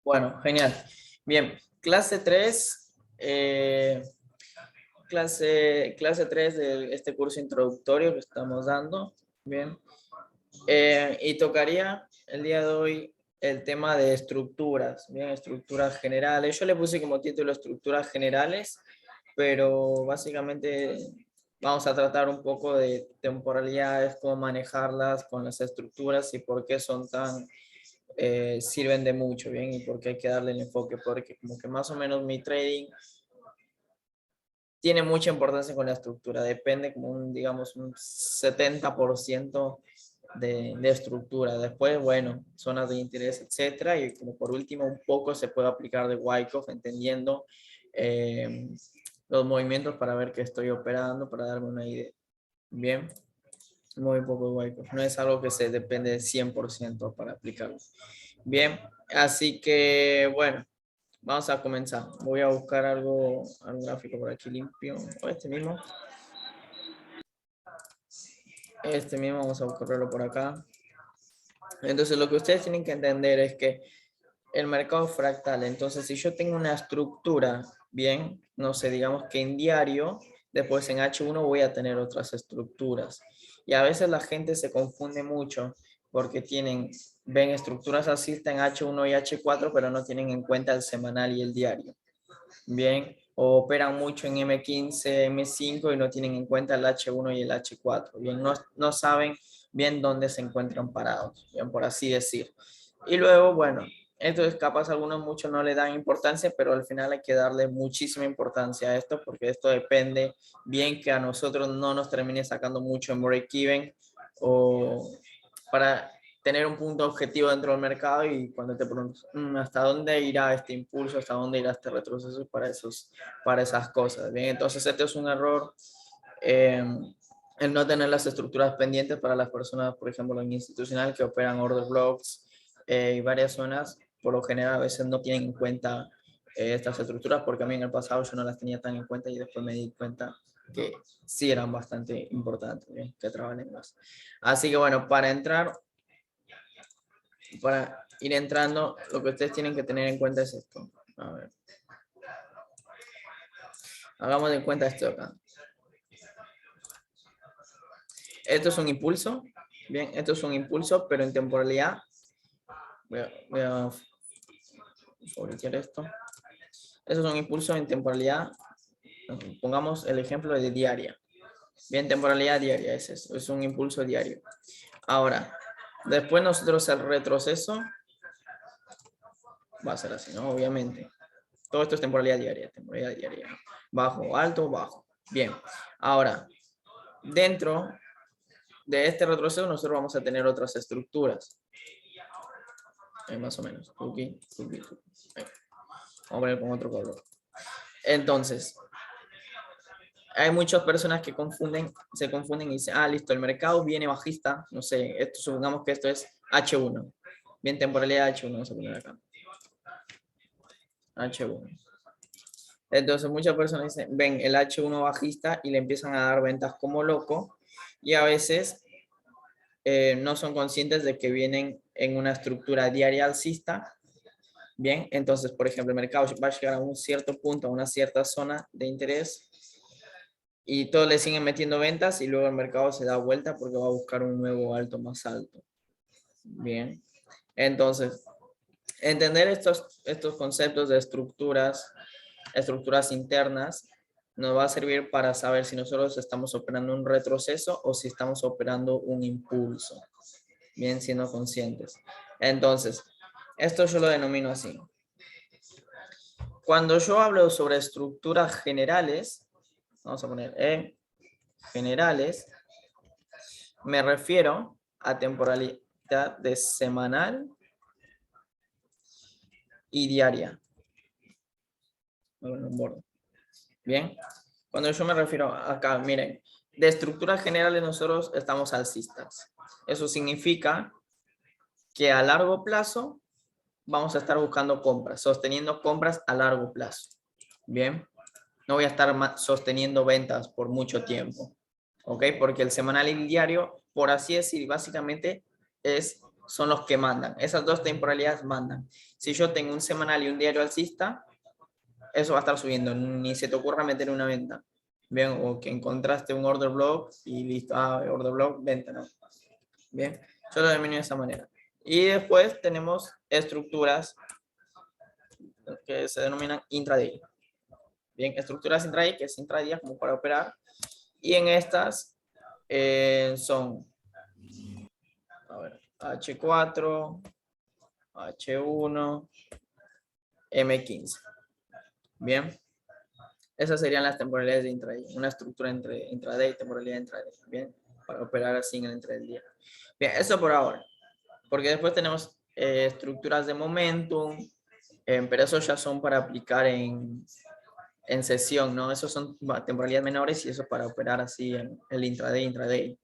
Bueno, genial. Bien, clase 3, clase 3 de este curso introductorio que estamos dando. Bien, y tocaría el día de hoy el tema de estructuras, bien, estructuras generales. Yo le puse como título estructuras generales, pero básicamente vamos a tratar un poco de temporalidades, cómo manejarlas con las estructuras y por qué son tan sirven de mucho, ¿bien? Y porque hay que darle el enfoque, porque como que más o menos mi trading tiene mucha importancia con la estructura, depende como un, digamos, un 70% de estructura. Después, bueno, zonas de interés, etcétera, y como por último un poco se puede aplicar de Wyckoff, entendiendo eh, los movimientos para ver qué estoy operando, para darme una idea. Bien, muy poco de Wyckoff, no es algo que se depende de 100% para aplicarlo. Bien, así que bueno, vamos a comenzar. Voy a buscar algo, algún gráfico por aquí limpio, o este mismo. Este mismo vamos a buscarlo por acá. Entonces lo que ustedes tienen que entender es que el mercado fractal, entonces si yo tengo una estructura, bien, no sé, digamos que en diario, después en H1 voy a tener otras estructuras. Y a veces la gente se confunde mucho porque ven estructuras alcistas en H1 y H4, pero no tienen en cuenta el semanal y el diario. Bien, o operan mucho en M15, M5 y no tienen en cuenta el H1 y el H4. Bien, no saben bien dónde se encuentran parados, bien, por así decir. Y luego, bueno, entonces capaz algunos muchos no le dan importancia, pero al final hay que darle muchísima importancia a esto porque esto depende bien que a nosotros no nos termine sacando mucho en break-even o para tener un punto objetivo dentro del mercado y cuando te preguntas hasta dónde irá este impulso, hasta dónde irá este retroceso para esas cosas. Bien, entonces este es un error, eh, el no tener las estructuras pendientes para las personas, por ejemplo, en institucional que operan order blocks y varias zonas, por lo general a veces no tienen en cuenta estas estructuras porque a mí en el pasado yo no las tenía tan en cuenta y después me di cuenta que sí eran bastante importantes, ¿bien? Que trabajen más. Así que bueno, para ir entrando, lo que ustedes tienen que tener en cuenta es esto. A ver. Hagamos de cuenta esto acá. Esto es un impulso. Bien, esto es un impulso, pero en temporalidad. Voy a fabricar esto. Esto es un impulso en temporalidad. Pongamos el ejemplo de diaria. Bien, temporalidad diaria es eso. Es un impulso diario. Ahora, después nosotros el retroceso va a ser así, ¿no? Obviamente. Todo esto es temporalidad diaria. Temporalidad diaria. Bajo, alto, bajo. Bien. Ahora, dentro de este retroceso nosotros vamos a tener otras estructuras. Más o menos. Vamos a poner con otro color. Entonces, hay muchas personas que se confunden y dicen, ah, listo, el mercado viene bajista, no sé, esto, supongamos que esto es H1. Bien, temporalidad H1, vamos a poner acá. H1. Entonces muchas personas dicen, ven el H1 bajista y le empiezan a dar ventas como loco y a veces no son conscientes de que vienen en una estructura diaria alcista. Bien, entonces, por ejemplo, el mercado va a llegar a un cierto punto, a una cierta zona de interés y todos le siguen metiendo ventas y luego el mercado se da vuelta porque va a buscar un nuevo alto más alto. Bien, entonces, entender estos conceptos de estructuras internas, nos va a servir para saber si nosotros estamos operando un retroceso o si estamos operando un impulso. Bien, siendo conscientes. Entonces, esto yo lo denomino así. Cuando yo hablo sobre estructuras generales, vamos a poner generales, me refiero a temporalidad de semanal y diaria. Bien, cuando yo me refiero acá, miren, de estructuras generales nosotros estamos alcistas. Eso significa que a largo plazo vamos a estar buscando compras, sosteniendo compras a largo plazo. Bien, no voy a estar sosteniendo ventas por mucho tiempo. ¿Ok? Porque el semanal y el diario, por así decir, básicamente es son los que mandan. Esas dos temporalidades mandan. Si yo tengo un semanal y un diario alcista, eso va a estar subiendo. Ni se te ocurra meter una venta. Bien, o que encontraste un order block y listo. Ah, order block, venta, ¿no? Bien, yo lo denomino de esa manera. Y después tenemos estructuras que se denominan intraday. Bien, estructuras intraday, que es intradía como para operar. Y en estas son, a ver, H4, H1, M15. Bien, esas serían las temporalidades de intraday. Una estructura entre intraday y temporalidad intraday. Bien, para operar así en el entre del día. Bien, eso por ahora. Porque después tenemos estructuras de momentum, pero esos ya son para aplicar en sesión, ¿no? Esos son temporalidades menores y eso para operar así en el intraday,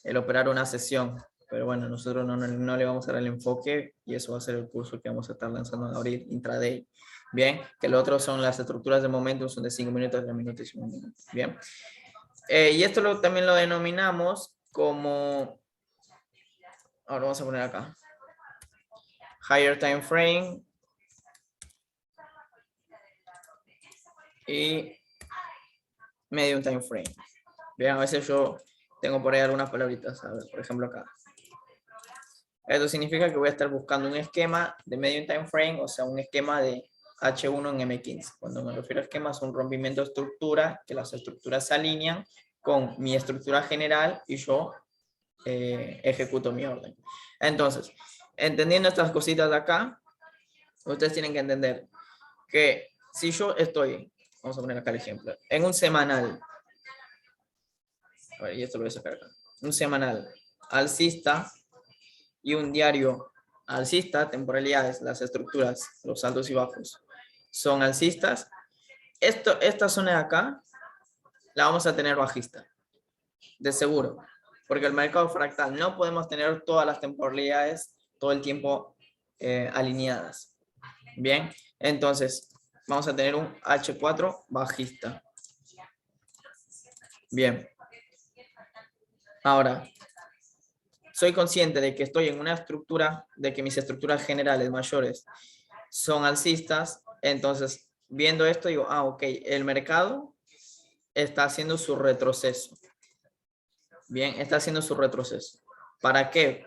el operar una sesión. Pero bueno, nosotros no le vamos a dar el enfoque y eso va a ser el curso que vamos a estar lanzando en abril, intraday. Bien, que lo otro son las estructuras de momentum, son de 5 minutos, 3 minutos y 1 minuto. Bien. Y esto también lo denominamos como, ahora vamos a poner acá, higher time frame y medium time frame. Bien, a veces yo tengo por ahí algunas palabritas, a ver, por ejemplo acá. Esto significa que voy a estar buscando un esquema de medium time frame, o sea, un esquema de H1 en M15. Cuando me refiero a esquema, es un rompimiento de estructura, que las estructuras se alinean con mi estructura general y yo ejecuto mi orden. Entonces, entendiendo estas cositas de acá, ustedes tienen que entender que si yo estoy, vamos a poner acá el ejemplo, en un semanal, a ver, y esto lo voy a sacar acá, un semanal alcista y un diario alcista, temporalidades, las estructuras, los altos y bajos, son alcistas, esta zona de acá la vamos a tener bajista, de seguro, porque el mercado fractal no podemos tener todas las temporalidades todo el tiempo alineadas. Bien, entonces vamos a tener un H4 bajista. Bien. Ahora, soy consciente de que estoy en una estructura, de que mis estructuras generales mayores son alcistas, entonces viendo esto digo, ah, ok, el mercado está haciendo su retroceso. Bien, está haciendo su retroceso. ¿Para qué?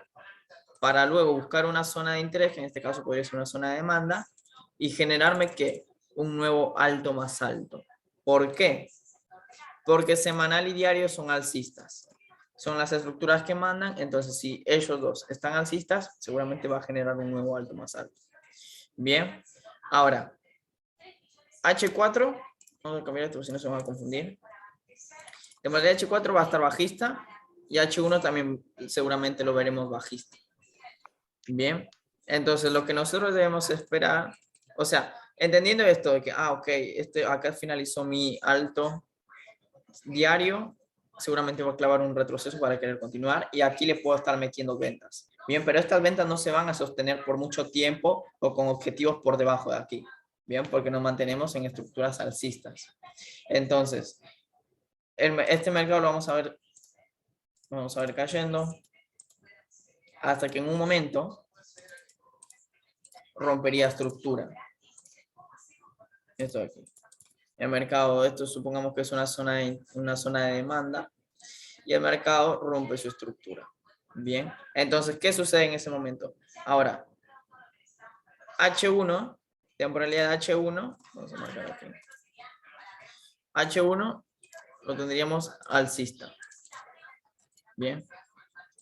Para luego buscar una zona de interés, que en este caso podría ser una zona de demanda, y generarme ¿qué? Un nuevo alto más alto. ¿Por qué? Porque semanal y diario son alcistas. Son las estructuras que mandan, entonces si ellos dos están alcistas, seguramente va a generar un nuevo alto más alto. Bien, ahora, H4, vamos a cambiar esto, si no se van a confundir. De manera H4 va a estar bajista y H1 también seguramente lo veremos bajista. Bien, entonces lo que nosotros debemos esperar, o sea, entendiendo esto de que, ah, ok, acá finalizó mi alto diario, seguramente va a clavar un retroceso para querer continuar y aquí le puedo estar metiendo ventas. Bien, pero estas ventas no se van a sostener por mucho tiempo o con objetivos por debajo de aquí. Bien, porque nos mantenemos en estructuras alcistas. Entonces, este mercado lo vamos a ver cayendo hasta que en un momento rompería estructura. Esto de aquí. El mercado, esto supongamos que es una zona de demanda y el mercado rompe su estructura. Bien, entonces, ¿qué sucede en ese momento? Ahora, H1, temporalidad de H1, vamos a marcar aquí. H1 lo tendríamos alcista. Bien,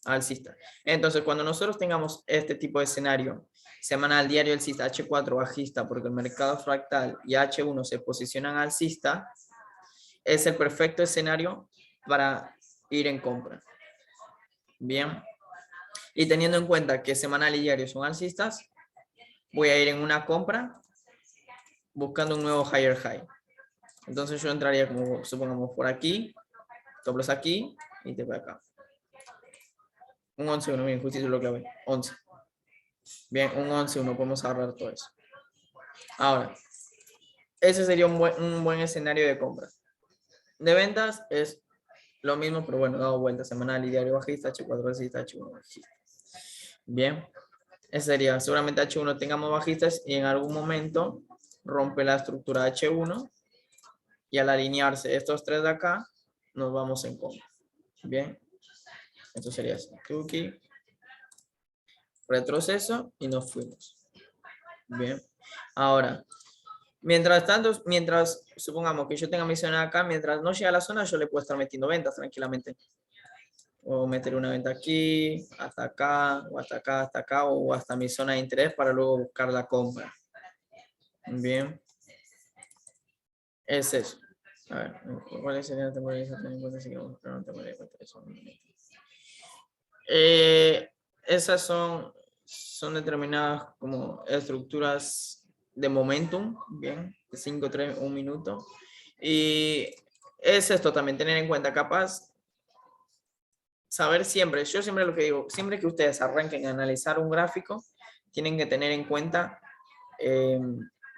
alcista. Entonces, cuando nosotros tengamos este tipo de escenario, semanal, diario alcista, H4 bajista, porque el mercado fractal y H1 se posicionan alcista, es el perfecto escenario para ir en compra. Bien. Y teniendo en cuenta que semanal y diario son alcistas, voy a ir en una compra buscando un nuevo higher high. Entonces yo entraría como, supongamos, por aquí, stop loss aquí y te voy acá. Un 11-1, bien, justicia lo clave, 11. Bien, un 11-1, podemos agarrar todo eso. Ahora, ese sería un buen escenario de compra. De ventas es lo mismo, pero bueno, dado vuelta, semanal y diario bajista, H4 bajista, H1 bajista. Bien, ese sería, seguramente H1 tengamos bajistas y en algún momento rompe la estructura H1 y al alinearse estos tres de acá, nos vamos en contra. Bien, esto sería así. Tuki, retroceso y nos fuimos. Bien, ahora, mientras tanto, mientras supongamos que yo tenga mi zona acá, mientras no llegue a la zona, yo le puedo estar metiendo ventas tranquilamente. O meter una venta aquí, hasta acá, o hasta acá, hasta acá, o hasta mi zona de interés para luego buscar la compra. Bien, es eso. A ver, ¿cuál sería la temporalidad? Esas son determinadas como estructuras de momentum, bien, de 5, 3, 1 minuto. Y es esto también, tener en cuenta, capaz, saber siempre, yo siempre lo que digo, siempre que ustedes arranquen a analizar un gráfico, tienen que tener en cuenta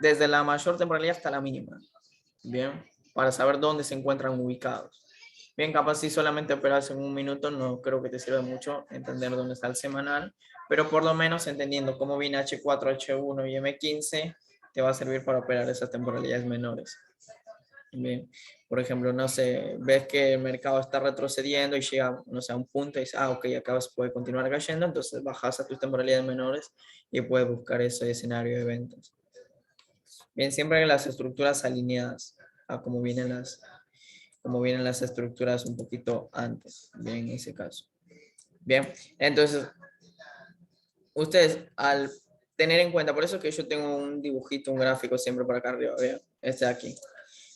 desde la mayor temporalidad hasta la mínima, bien, para saber dónde se encuentran ubicados. Bien, capaz si solamente operas en un minuto, no creo que te sirva mucho entender dónde está el semanal, pero por lo menos entendiendo cómo viene H4, H1 y M15, te va a servir para operar esas temporalidades menores. Bien, por ejemplo, no sé, ves que el mercado está retrocediendo y llega, no sé, a un punto y dices, ok, acá puede continuar cayendo, entonces bajas a tus temporalidades menores y puedes buscar ese escenario de ventas. Bien, siempre las estructuras alineadas a como vienen las estructuras un poquito antes, bien, en ese caso. Bien, entonces, ustedes al tener en cuenta, por eso que yo tengo un dibujito, un gráfico siempre por acá arriba, vean, este de aquí.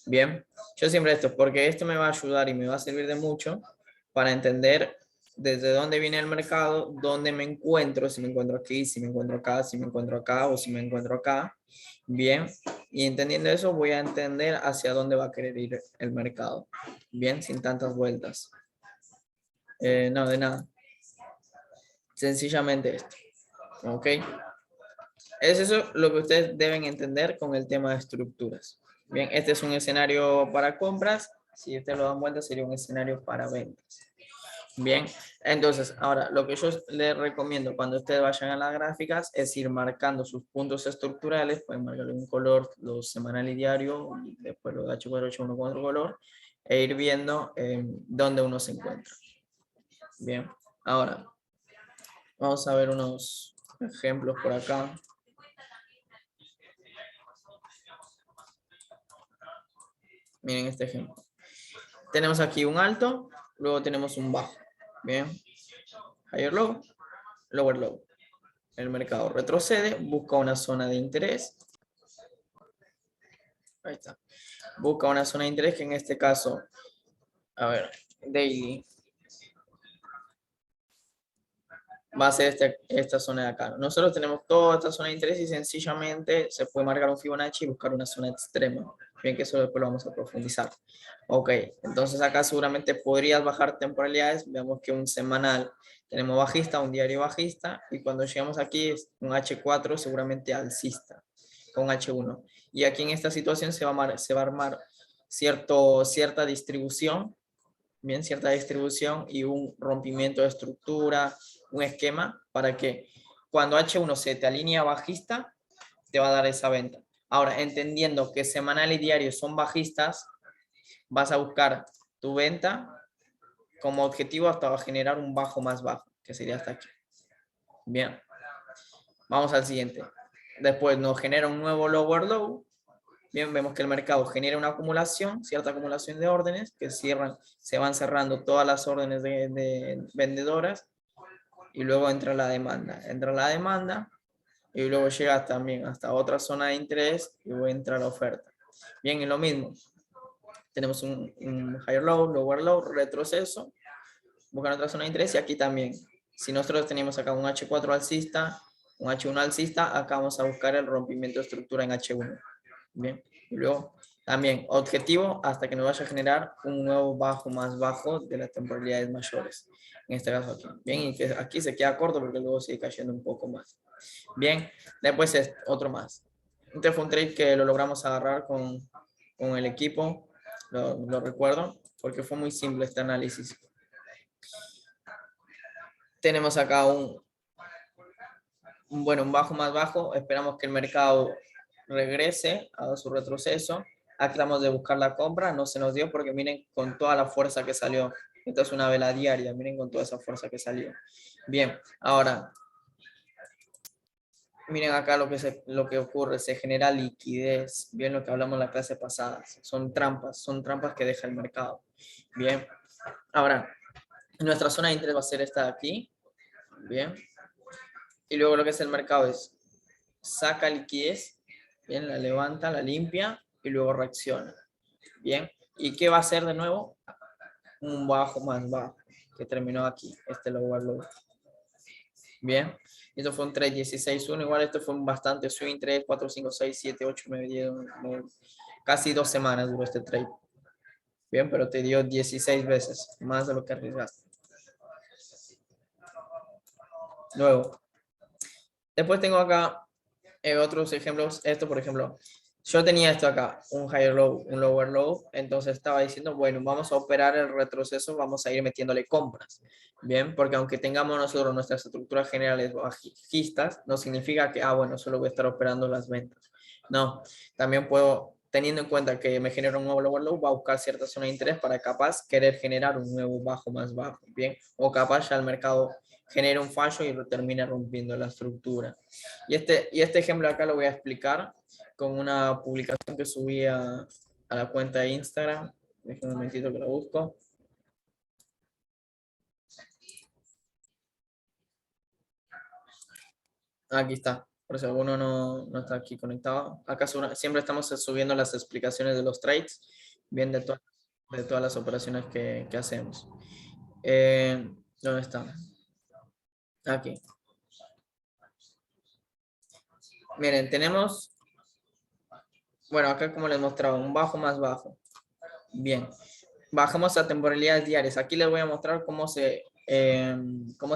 Bien, yo siempre esto, porque esto me va a ayudar y me va a servir de mucho para entender desde dónde viene el mercado, dónde me encuentro, si me encuentro aquí, si me encuentro acá, si me encuentro acá o si me encuentro acá. Bien, y entendiendo eso voy a entender hacia dónde va a querer ir el mercado. Bien, sin tantas vueltas. No, de nada. Sencillamente esto. ¿Ok? Es eso lo que ustedes deben entender con el tema de estructuras. Bien, este es un escenario para compras. Si ustedes lo dan vuelta, sería un escenario para ventas. Bien, entonces, ahora, lo que yo les recomiendo cuando ustedes vayan a las gráficas es ir marcando sus puntos estructurales. Pueden marcarle un color, los semanal y diario, y después los H4, H1 con otro color, e ir viendo dónde uno se encuentra. Bien, ahora, vamos a ver unos ejemplos por acá. Miren este ejemplo. Tenemos aquí un alto, luego tenemos un bajo. Bien. Higher low, lower low. El mercado retrocede, busca una zona de interés. Ahí está. Busca una zona de interés que en este caso, a ver, daily. Va a ser esta zona de acá. Nosotros tenemos toda esta zona de interés y sencillamente se puede marcar un Fibonacci y buscar una zona extrema. Bien, que eso después lo vamos a profundizar. Ok, entonces acá seguramente podrías bajar temporalidades. Veamos que un semanal tenemos bajista, un diario bajista, y cuando llegamos aquí es un H4 seguramente alcista, con H1. Y aquí en esta situación se va a armar cierta distribución, bien, cierta distribución y un rompimiento de estructura, un esquema para que cuando H1 se te alinea bajista, te va a dar esa venta. Ahora, entendiendo que semanal y diario son bajistas, vas a buscar tu venta como objetivo hasta generar un bajo más bajo, que sería hasta aquí. Bien, vamos al siguiente. Después nos genera un nuevo lower low. Bien, vemos que el mercado genera una acumulación, cierta acumulación de órdenes, que se van cerrando todas las órdenes de vendedoras, y luego entra la demanda. Entra la demanda, y luego llega también hasta otra zona de interés, y luego entra la oferta. Bien, y lo mismo. Tenemos un higher low, lower low, retroceso, buscan otra zona de interés, y aquí también. Si nosotros tenemos acá un H4 alcista, un H1 alcista, acá vamos a buscar el rompimiento de estructura en H1. Bien, y luego también objetivo hasta que nos vaya a generar un nuevo bajo más bajo de las temporalidades mayores. En este caso aquí. Bien, y que aquí se queda corto porque luego sigue cayendo un poco más. Bien, después es otro más. Este fue un trade que lo logramos agarrar con el equipo, lo recuerdo, porque fue muy simple este análisis. Tenemos acá bueno, un bajo más bajo, esperamos que el mercado regrese a su retroceso. Acabamos de buscar la compra, no se nos dio porque miren con toda la fuerza que salió. Esta es una vela diaria, miren con toda esa fuerza que salió. Bien, ahora, miren acá lo que ocurre, se genera liquidez. Bien, lo que hablamos en la clase pasada. Son trampas que deja el mercado. Bien, ahora, nuestra zona de interés va a ser esta de aquí. Bien, y luego lo que es el mercado es saca liquidez, bien, la levanta, la limpia y luego reacciona. Bien, ¿y qué va a hacer de nuevo? Un bajo más bajo, que terminó aquí, este lower low. Bien, esto fue un trade 16-1, igual esto fue un bastante swing, 3, 4, 5, 6, 7, 8, 9, 10, 9, casi 2 semanas duró este trade. Bien, pero te dio 16 veces, más de lo que arriesgaste. Luego, después tengo acá otros ejemplos. Esto, por ejemplo, yo tenía esto acá, un higher low, un lower low, entonces estaba diciendo, bueno, vamos a operar el retroceso, vamos a ir metiéndole compras, ¿bien? Porque aunque tengamos nosotros nuestras estructuras generales bajistas, no significa que, bueno, solo voy a estar operando las ventas. No, también puedo, teniendo en cuenta que me genera un nuevo lower low, va a buscar cierta zona de interés para capaz querer generar un nuevo bajo más bajo, ¿bien? O capaz ya el mercado genera un fallo y lo termina rompiendo la estructura. Y este ejemplo acá lo voy a explicar con una publicación que subí a la cuenta de Instagram. Déjenme un momentito que lo busco. Aquí está. Por si alguno no está aquí conectado. Acá siempre estamos subiendo las explicaciones de los trades, bien de todas las operaciones que hacemos. ¿Dónde está? Aquí. Miren, tenemos, bueno, acá como les mostraba, un bajo más bajo. Bien, bajamos a temporalidades diarias. Aquí les voy a mostrar cómo se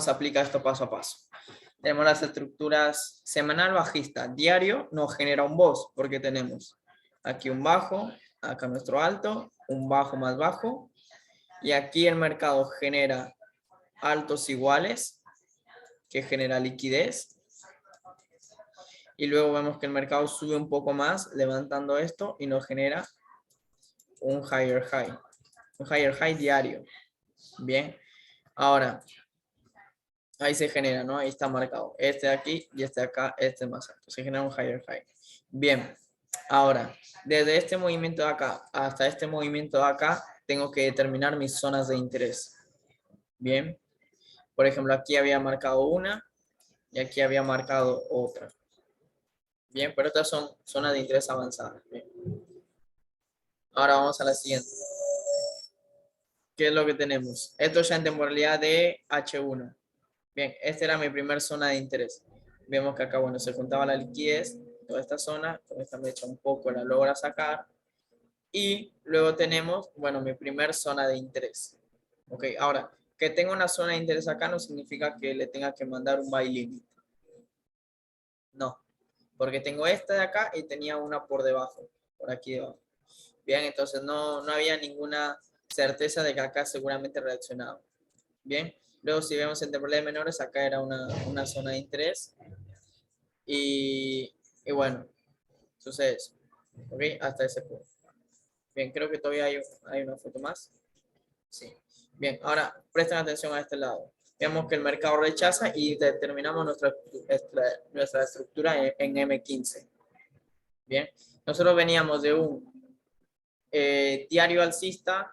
aplica esto paso a paso. Tenemos las estructuras semanal bajista. Diario nos genera un BOS porque tenemos aquí un bajo, acá nuestro alto, un bajo más bajo. Y aquí el mercado genera altos iguales, que genera liquidez. Y luego vemos que el mercado sube un poco más levantando esto y nos genera un higher high. Un higher high diario. Bien. Ahora, ahí se genera, ¿no? Ahí está marcado. Este de aquí y este de acá, este más alto. Se genera un higher high. Bien. Ahora, desde este movimiento de acá hasta este movimiento de acá, tengo que determinar mis zonas de interés. Bien. Por ejemplo, aquí había marcado una y aquí había marcado otra. Bien, pero estas son zonas de interés avanzadas. Bien. Ahora vamos a la siguiente. ¿Qué es lo que tenemos? Esto ya en temporalidad de H1. Bien, esta era mi primer zona de interés. Vemos que acá, bueno, se juntaba la liquidez, toda esta zona, con esta mecha un poco la logra sacar. Y luego tenemos, bueno, mi primer zona de interés. Ok, ahora, que tenga una zona de interés acá no significa que le tenga que mandar un buy limit. No, porque tengo esta de acá y tenía una por debajo, por aquí debajo. Bien, entonces no había ninguna certeza de que acá seguramente reaccionaba. Bien, luego si vemos en temporalidades menores, acá era una zona de interés. Y bueno, sucede eso. ¿Ok? Hasta ese punto. Bien, creo que todavía hay una foto más. Sí. Bien, ahora presten atención a este lado. Vemos que el mercado rechaza y determinamos nuestra estructura en M15. Bien, nosotros veníamos de un diario alcista,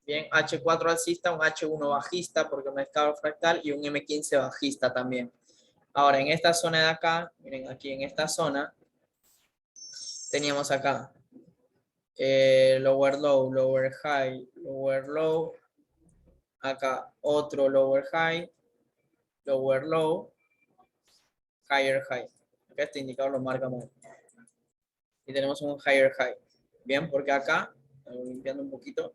bien, H4 alcista, un H1 bajista porque el mercado fractal y un M15 bajista también. Ahora, en esta zona de acá, miren, aquí en esta zona, teníamos acá lower low, lower high, lower low, acá otro lower high, lower low, higher high. Acá este indicador lo marca mal. Y tenemos un higher high. Bien, porque acá, limpiando un poquito,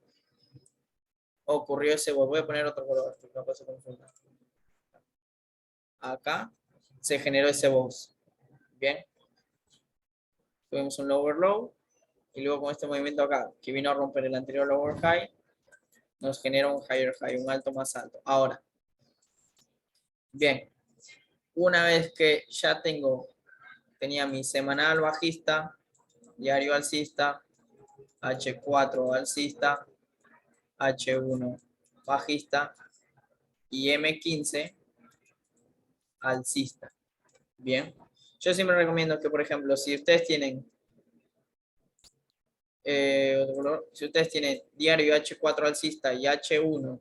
ocurrió ese, voy a poner otro color, porque no se confunda. Acá se generó ese boss. Bien, tuvimos un lower low, y luego con este movimiento acá, que vino a romper el anterior lower high, nos genera un higher high, un alto más alto. Ahora, bien, una vez que ya tenía mi semanal bajista, diario alcista, H4 alcista, H1 bajista y M15 alcista. Bien. Yo siempre recomiendo que, por ejemplo, si ustedes tienen diario H4 alcista y H1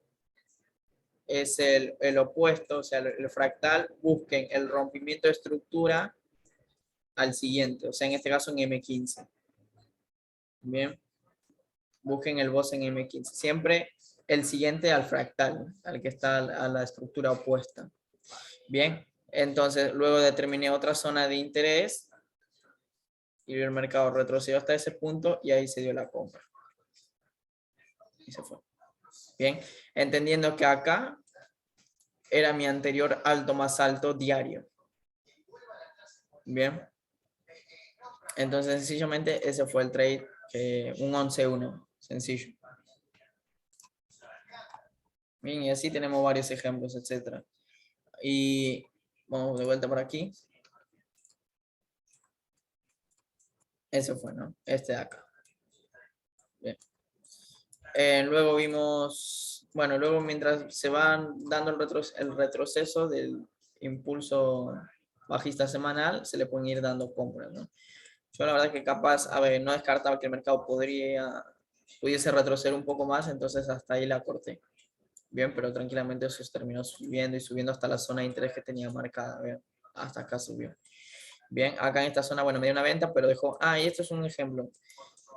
es el opuesto, o sea, el fractal, busquen el rompimiento de estructura al siguiente, o sea, en este caso en M15. Bien, busquen el boss en M15. Siempre el siguiente al fractal, al que está a la estructura opuesta. Bien, entonces luego determiné otra zona de interés y el mercado retrocedió hasta ese punto y ahí se dio la compra. Y se fue. Bien, entendiendo que acá era mi anterior alto más alto diario. Bien. Entonces, sencillamente, ese fue el trade, un 11-1, sencillo. Bien, y así tenemos varios ejemplos, etc. Y vamos de vuelta por aquí. Ese fue, ¿no? Este de acá. Bien. Luego vimos, bueno, luego mientras se van dando el retroceso del impulso bajista semanal, se le pueden ir dando compras, ¿no? Yo la verdad que capaz, a ver, no descartaba que el mercado pudiese retroceder un poco más, entonces hasta ahí la corté. Bien, pero tranquilamente eso terminó subiendo y subiendo hasta la zona de interés que tenía marcada, ¿bien? Hasta acá subió. Bien, acá en esta zona, bueno, me dio una venta, pero dejó, y esto es un ejemplo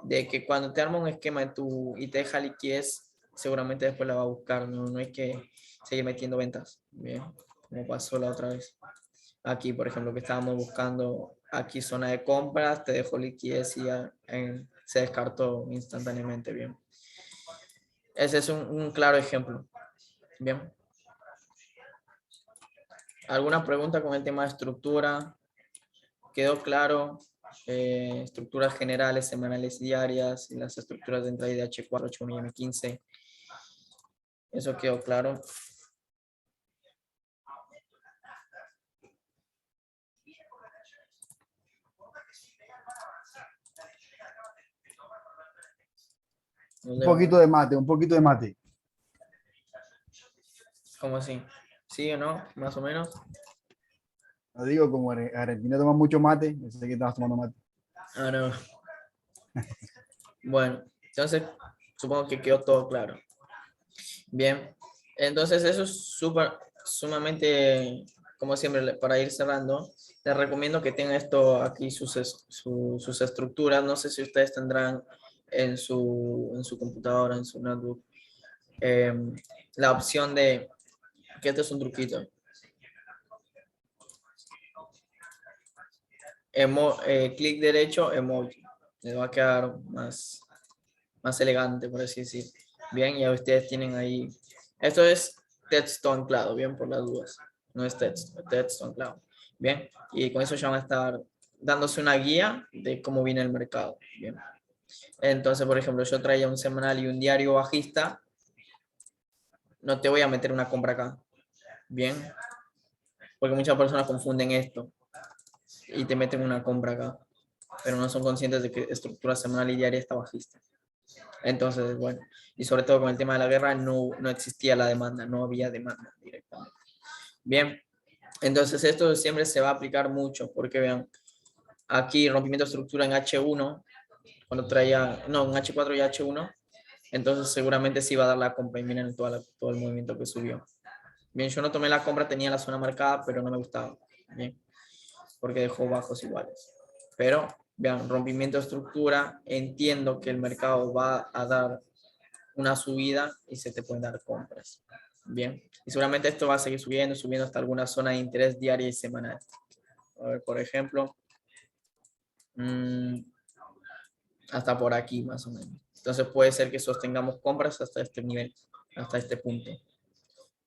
de que cuando te arma un esquema y te deja liquidez, seguramente después la va a buscar, no hay que seguir metiendo ventas, bien, como pasó la otra vez. Aquí, por ejemplo, que estábamos buscando aquí zona de compras, te dejó liquidez y se descartó instantáneamente, bien. Ese es un claro ejemplo, bien. ¿Alguna pregunta con el tema de estructura? ¿Quedó claro? Estructuras generales, semanales, diarias, y las estructuras de entrada de H4, H1 y M15. ¿Eso quedó claro? Un poquito de mate, un poquito de mate. ¿Cómo así? ¿Sí o no? Más o menos. Lo digo, como Argentina toma mucho mate, yo sé que estabas tomando mate. No. Bueno, entonces supongo que quedó todo claro. Bien, entonces eso es sumamente, como siempre, para ir cerrando, les recomiendo que tengan esto aquí, sus estructuras. No sé si ustedes tendrán en su computadora, en su notebook, la opción de, que esto es un truquito, clic derecho, emoji. Les va a quedar más elegante, por así decir. Bien, ya ustedes tienen ahí. Esto es texto anclado, bien, por las dudas. No es texto anclado. Bien, y con eso ya van a estar dándose una guía de cómo viene el mercado. Bien. Entonces, por ejemplo, yo traía un semanal y un diario bajista. No te voy a meter una compra acá. Bien, porque muchas personas confunden esto y te meten una compra acá, pero no son conscientes de que estructura semanal y diaria está bajista. Entonces, bueno, y sobre todo con el tema de la guerra no existía la demanda, no había demanda directamente. Bien, entonces esto siempre se va a aplicar mucho, porque vean, aquí rompimiento de estructura en H1, cuando traía, no, en H4 y H1, entonces seguramente sí va a dar la compra y miren todo el movimiento que subió. Bien, yo no tomé la compra, tenía la zona marcada, pero no me gustaba. Bien, porque dejó bajos iguales. Pero vean, rompimiento de estructura, entiendo que el mercado va a dar una subida y se te pueden dar compras. Bien, y seguramente esto va a seguir subiendo hasta alguna zona de interés diaria y semanal. A ver, por ejemplo, hasta por aquí más o menos. Entonces puede ser que sostengamos compras hasta este nivel, hasta este punto.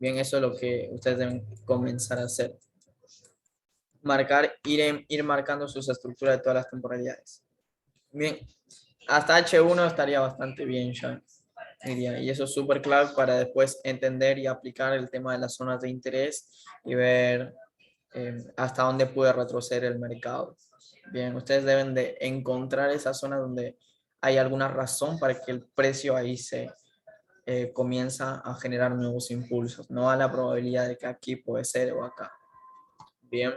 Bien, eso es lo que ustedes deben comenzar a hacer. Ir marcando sus estructuras de todas las temporalidades. Bien, hasta H1 estaría bastante bien ya, diría. Y eso es súper clave para después entender y aplicar el tema de las zonas de interés y ver hasta dónde puede retroceder el mercado. Bien, ustedes deben de encontrar esa zona donde hay alguna razón para que el precio ahí se comienza a generar nuevos impulsos, no a la probabilidad de que aquí puede ser o acá. Bien,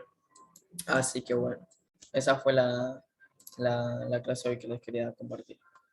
así que bueno, esa fue la clase hoy que les quería compartir.